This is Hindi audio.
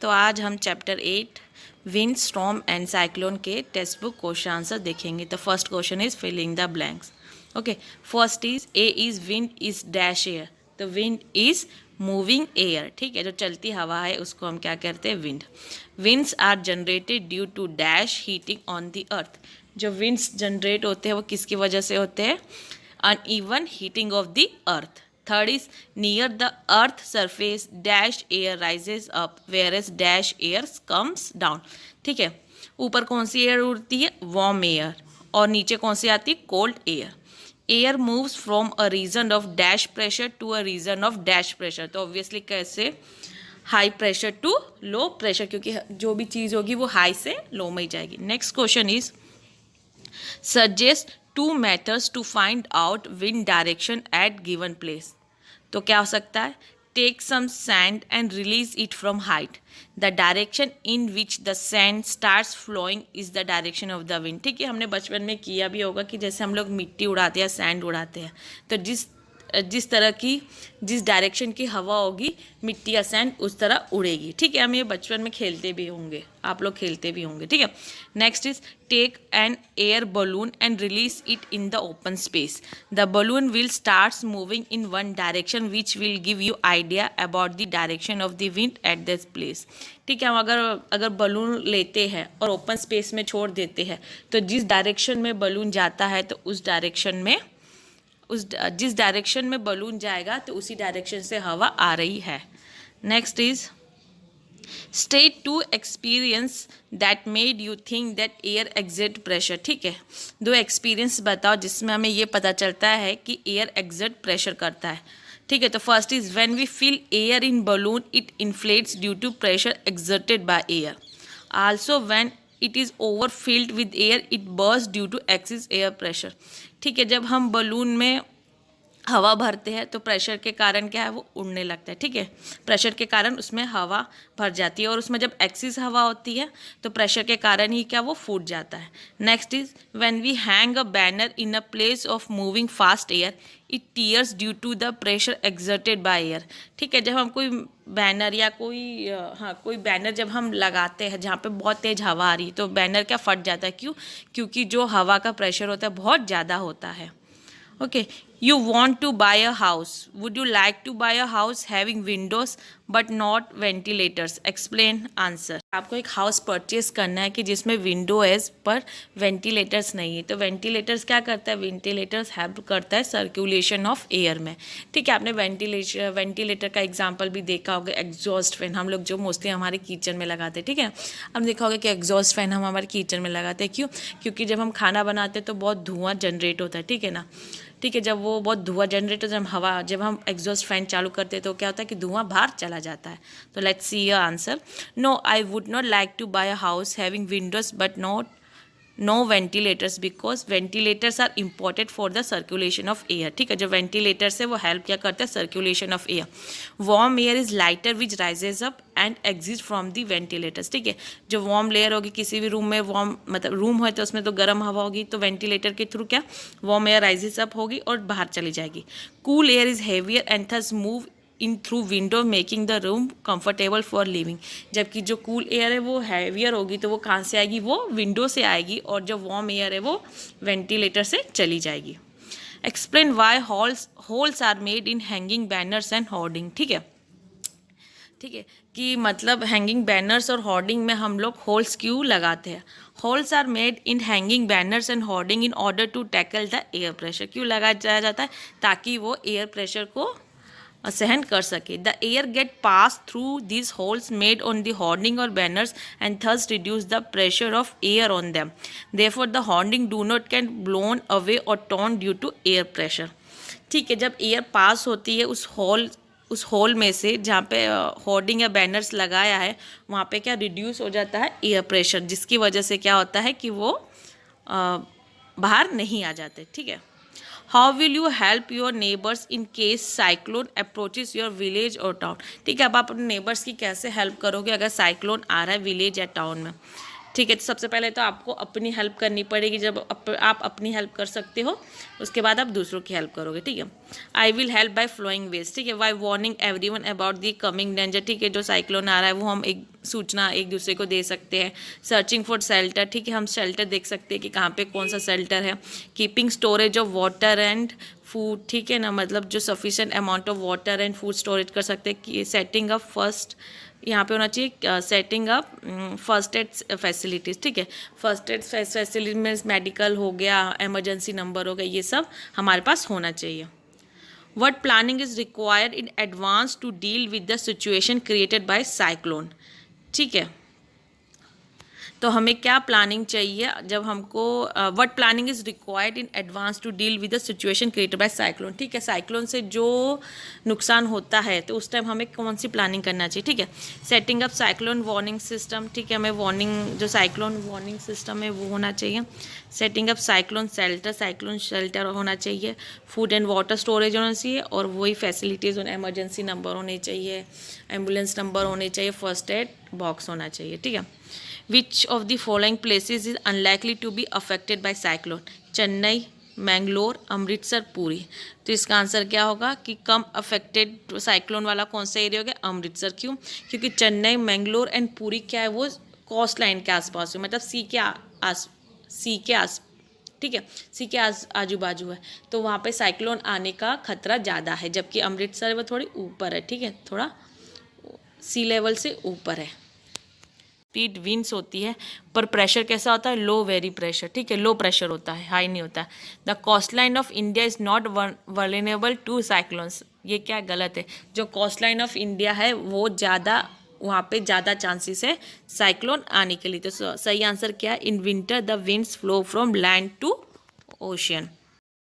तो आज हम chapter 8 wind storm and cyclone के टेक्स्ट बुक क्वेश्चन आंसर देखेंगे। The first question is filling the blanks. Okay, first is a is wind is dash air. तो विंड इज मूविंग एयर, ठीक है, जो चलती हवा है उसको हम क्या कहते हैं, wind. Winds are generated due to dash heating on the earth. जो विंड्स जनरेट होते हैं वो किसकी वजह से होते हैं, uneven heating of the earth. Third is near the earth surface dash air rises up whereas dash air comes down. ठीक है, ऊपर कौन सी एयर उड़ती है, वार्म एयर, और नीचे कौन सी आती है, cold air. Air moves from a region of dash pressure to a region of dash pressure. तो ऑब्वियसली कैसे, high pressure to low pressure, क्योंकि जो भी चीज़ होगी वो हाई से लो में ही जाएगी। Next question is suggest two methods to find out wind direction at given place. तो क्या हो सकता है, take some sand and release it from height. The direction in which the sand starts flowing is the direction of the wind. ठीक है, हमने बचपन में किया भी होगा कि जैसे हम लोग मिट्टी उड़ाते हैं, सैंड उड़ाते हैं, तो जिस तरह की जिस डायरेक्शन की हवा होगी, मिट्टी या सैंड उस तरह उड़ेगी। ठीक है, हम ये बचपन में खेलते भी होंगे, आप लोग खेलते भी होंगे। ठीक है, next is take an air balloon and release it in the open space. The balloon will starts moving in one direction which will give you idea about the direction of the wind at this place. ठीक है, हम अगर बलून लेते हैं और ओपन स्पेस में छोड़ देते हैं, तो जिस डायरेक्शन में बलून जाता है तो उस डायरेक्शन में जिस डायरेक्शन में बलून जाएगा तो उसी डायरेक्शन से हवा आ रही है। Next is state two experience that made you think that air exert pressure. ठीक है, दो एक्सपीरियंस बताओ जिसमें हमें ये पता चलता है कि एयर एक्सर्ट प्रेशर करता है। ठीक है, तो first is when we feel air in balloon it inflates due to pressure exerted by air. Also when it is over filled with air it burst due to excess air pressure. ठीक है, जब हम बलून में हवा भरते हैं तो प्रेशर के कारण क्या है, वो उड़ने लगता है। ठीक है, प्रेशर के कारण उसमें हवा भर जाती है, और उसमें जब एक्सिस हवा होती है तो प्रेशर के कारण ही क्या, वो फूट जाता है। Next is when we hang a banner in a place of moving fast air it tears due to the pressure exerted by air. ठीक है, जब हम कोई बैनर या कोई बैनर जब हम लगाते हैं जहाँ पे बहुत तेज़ हवा आ रही है तो बैनर क्या, फट जाता है। क्यों, क्योंकि जो हवा का प्रेशर होता है बहुत ज़्यादा होता है। Okay, you want to buy a house. Would you like to buy a house having windows but not ventilators? Explain answer. आपको एक हाउस परचेज करना है कि जिसमें विंडो है पर वेंटिलेटर्स नहीं है। तो वेंटिलेटर्स क्या करता है, वेंटिलेटर्स हेल्प करता है सर्कुलेशन ऑफ एयर में। ठीक है, आपने वेंटिलेटर का एग्जांपल भी देखा होगा, एग्जॉस्ट फैन हम लोग जो मोस्टली हमारे किचन में लगाते हैं। ठीक है, अब देखा होगा कि एग्जॉस्ट फैन हम हमारे किचन में लगाते हैं। क्यों, क्योंकि जब हम खाना बनाते हैं तो बहुत धुआं जनरेट होता है। ठीक है ना, ठीक है, जब वो बहुत धुआं जनरेट होता है, जब हम एग्जॉस्ट फैन चालू करते हैं तो क्या होता है कि धुआं बाहर चला जाता है। तो let's see your answer. No, I would not like to buy a house having windows but no ventilators because ventilators are important for the circulation of air. ठीक है, जो वेंटिलेटर्स है वो हेल्प क्या करता है, circulation of air. Warm air is lighter which rises up and exit from the ventilators. ठीक है, जो वार्म लेयर होगी किसी भी रूम में, वार्म मतलब रूम है तो उसमें तो गर्म हवा होगी, तो वेंटिलेटर के थ्रू क्या, वार्म एयर राइजेज अप होगी और बाहर चली जाएगी। Cool air is heavier and thus move in through window making the room comfortable for living. जबकि जो कूल एयर है वो हैवियर होगी तो वो कहाँ से आएगी, वो विंडो से आएगी, और जो वार्म एयर है वो वेंटिलेटर से चली जाएगी। Explain why holes are made in hanging banners and hoarding. ठीक है, ठीक है, कि मतलब हैंगिंग बैनर्स और होर्डिंग में हम लोग होल्स क्यों लगाते हैं। Holes are made in hanging banners and hoarding in order to tackle the air pressure. क्यों लगाया जाता है, ताकि वो एयर प्रेशर को सहन कर सके। The air get pass through this holes made on the hoarding और banners and thus reduce the pressure of air on them. Therefore the hoarding do not can blown away और turn due to air pressure. ठीक है, जब एयर पास होती है उस होल में से जहाँ पे होर्डिंग या बैनर्स लगाया है, वहाँ पे क्या रिड्यूस हो जाता है एयर प्रेशर, जिसकी वजह से क्या होता है कि वो बाहर नहीं आ जाते। ठीक है, how will you help your neighbours in case cyclone approaches your village और टाउन। ठीक है, अब आप अपने नेबर्स की कैसे हेल्प करोगे अगर साइक्लोन आ रहा है विलेज या टाउन में। ठीक है, तो सबसे पहले तो आपको अपनी हेल्प करनी पड़ेगी। जब आप अपनी हेल्प कर सकते हो उसके बाद आप दूसरों की हेल्प करोगे। ठीक है, I will help by flowing west. ठीक है, by warning everyone about the coming danger. ठीक है, जो साइक्लोन आ रहा है वो हम एक सूचना एक दूसरे को दे सकते हैं। सर्चिंग फॉर शेल्टर, ठीक है, हम शेल्टर देख सकते हैं कि कहाँ पे कौन सा शेल्टर है। Keeping storage of water and food, ठीक है ना, मतलब जो sufficient amount of water and food storage कर सकते हैं कि सेटिंग अप फर्स्ट, यहाँ पे होना चाहिए setting up first aid facilities, ठीक है। फर्स्ट एड फैसिलिटी में मेडिकल हो गया, इमरजेंसी नंबर हो गया, ये सब हमारे पास होना चाहिए। What planning is required in advance to deal with the situation created by cyclone, ठीक है। तो हमें क्या प्लानिंग चाहिए जब हमको what planning is required in advance to deal with the situation created by cyclone, ठीक है। साइक्लोन से जो नुकसान होता है तो उस टाइम हमें कौन सी प्लानिंग करना चाहिए, ठीक है। Setting up cyclone warning system, ठीक है, हमें वार्निंग जो साइक्लोन वार्निंग सिस्टम है वो होना चाहिए। सेटिंग अप साइक्लोन शेल्टर होना चाहिए। फूड एंड वाटर स्टोरेज होना चाहिए और वही फैसिलिटीज़, एमरजेंसी नंबर होने चाहिए, एम्बुलेंस नंबर होने चाहिए, फर्स्ट एड बॉक्स होना चाहिए, ठीक है। Which of the following places is unlikely to be affected by cyclone? Chennai, Mangalore, Amritsar, Puri. तो इसका आंसर क्या होगा कि कम अफेक्टेड साइक्लोन वाला कौन सा एरिया हो गया? अमृतसर। क्यों? क्योंकि चेन्नई, मैंगलोर एंड पुरी क्या है, वो कोस्ट लाइन के आसपास है, मतलब सी के आस, ठीक है, सी के आजू बाजू है, तो वहाँ पे साइक्लोन आने का खतरा ज़्यादा है, जबकि अमृतसर वो थोड़ी ऊपर है, ठीक है, थोड़ा सी लेवल से ऊपर है। स्पीड विंड्स होती है, पर प्रेशर कैसा होता है? लो वेरी प्रेशर, ठीक है, लो प्रेशर होता है, हाई नहीं होता है। The coast line of India is not vulnerable to cyclones, ये क्या गलत है? जो कोस्ट लाइन ऑफ इंडिया है वो ज़्यादा, वहाँ पे ज़्यादा चांसेस है साइक्लोन आने के लिए। तो सही आंसर क्या है? In winter the winds flow from land to ocean.